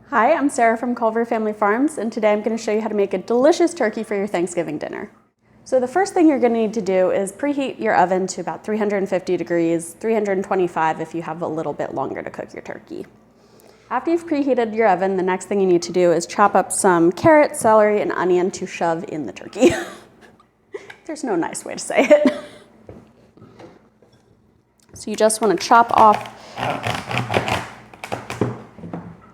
Hi, I'm Sarah from Culver Family Farms, and today I'm going to show you how to make a delicious turkey for your Thanksgiving dinner. So the first thing you're going to need to do is preheat your oven to about 350 degrees, 325 if you have a little bit longer to cook your turkey. After you've preheated your oven, the next thing you need to do is chop up some carrot, celery, and onion to shove in the turkey. There's no nice way to say it. So you just want to chop off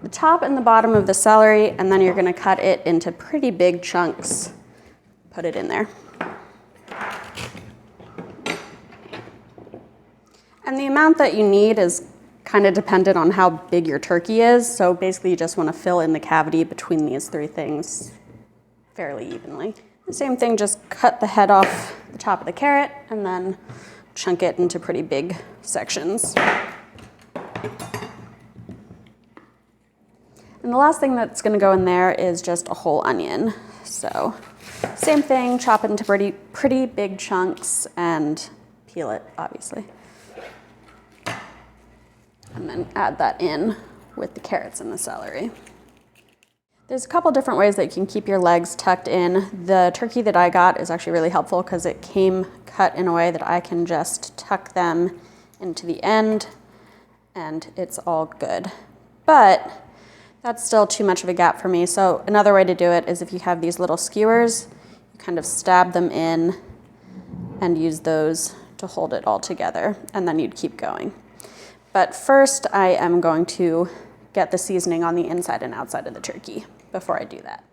the top and the bottom of the celery, and then you're going to cut it into pretty big chunks. Put it in there. And the amount that you need is kind of dependent on how big your turkey is. So basically you just want to fill in the cavity between these three things fairly evenly. The same thing, just cut the head off the top of the carrot and then chunk it into pretty big sections. And the last thing that's going to go in there is just a whole onion. So same thing, chop it into pretty big chunks and peel it, obviously. And then add that in with the carrots and the celery. There's a couple different ways that you can keep your legs tucked in. The turkey that I got is actually really helpful because it came cut in a way that I can just tuck them into the end and it's all good. But that's still too much of a gap for me. So another way to do it is if you have these little skewers, you kind of stab them in and use those to hold it all together, and then you'd keep going. But first I am going to get the seasoning on the inside and outside of the turkey before I do that.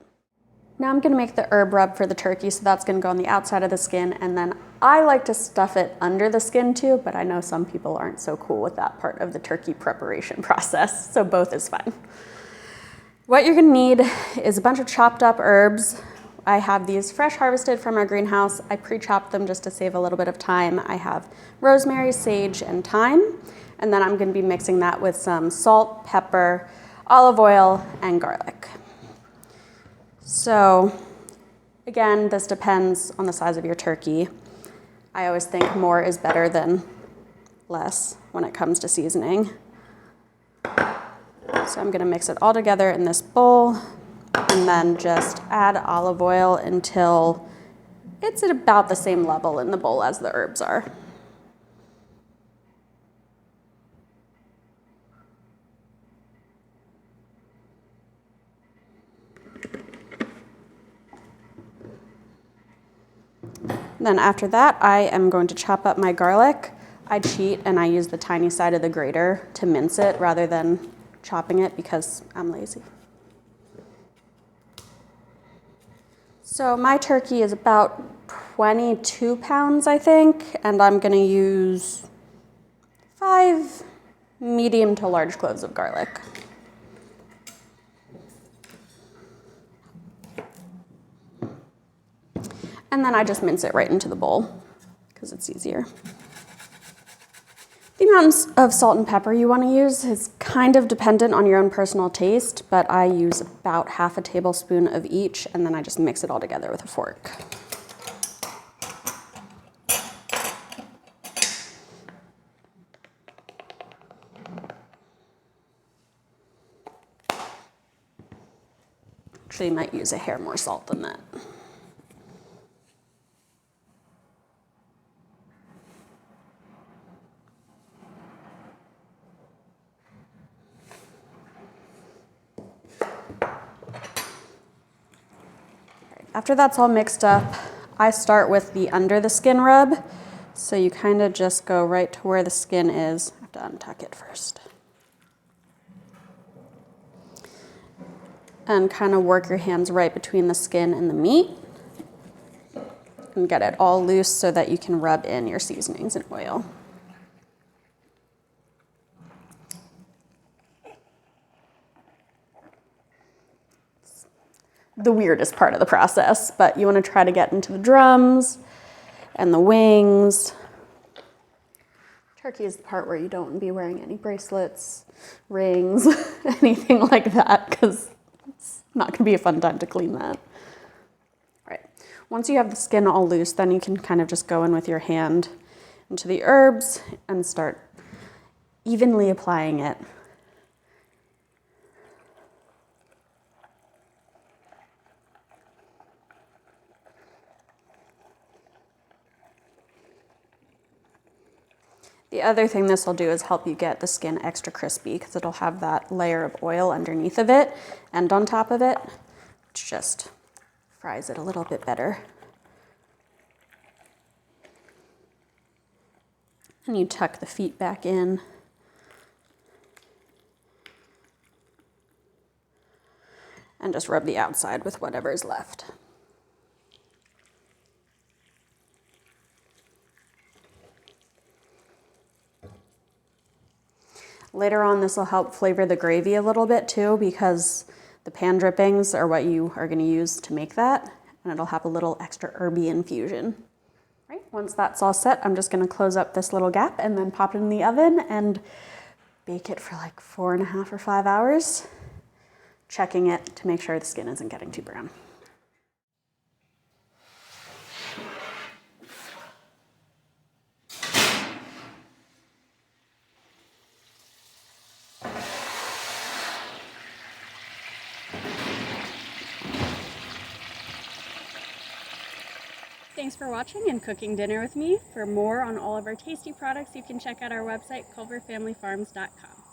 Now I'm going to make the herb rub for the turkey, so that's going to go on the outside of the skin, and then I like to stuff it under the skin too, but I know some people aren't so cool with that part of the turkey preparation process, so both is fine. What you're going to need is a bunch of chopped up herbs. I have these fresh harvested from our greenhouse. I pre-chopped them just to save a little bit of time. I have rosemary, sage, and thyme, and then I'm going to be mixing that with some salt, pepper, olive oil, and garlic. So again, this depends on the size of your turkey. I always think more is better than less when it comes to seasoning. So I'm going to mix it all together in this bowl and then just add olive oil until it's at about the same level in the bowl as the herbs are. Then after that, I am going to chop up my garlic. I cheat and I use the tiny side of the grater to mince it rather than chopping it because I'm lazy. So my turkey is about 22 pounds, I think, and I'm going to use 5 medium to large cloves of garlic. And then I just mince it right into the bowl because it's easier. The amounts of salt and pepper you want to use is kind of dependent on your own personal taste, but I use about half a tablespoon of each, and then I just mix it all together with a fork. Actually, you might use a hair more salt than that. After that's all mixed up, I start with the under the skin rub. So you kind of just go right to where the skin is. I have to untuck it first. And kind of work your hands right between the skin and the meat. And get it all loose so that you can rub in your seasonings and oil. The weirdest part of the process, but you want to try to get into the drums and the wings. Turkey is the part where you don't want to be wearing any bracelets, rings, anything like that, because it's not going to be a fun time to clean that. All right. Once you have the skin all loose, then you can kind of just go in with your hand into the herbs and start evenly applying it. The other thing this will do is help you get the skin extra crispy because it'll have that layer of oil underneath of it and on top of it, which just fries it a little bit better. And you tuck the feet back in. And just rub the outside with whatever is left. Later on, this will help flavor the gravy a little bit too, because the pan drippings are what you are going to use to make that, and it'll have a little extra herby infusion. Right, once that's all set, I'm just going to close up this little gap and then pop it in the oven and bake it for like 4.5 or 5 hours, checking it to make sure the skin isn't getting too brown. Thanks for watching and cooking dinner with me. For more on all of our tasty products, you can check out our website, culverfamilyfarms.com.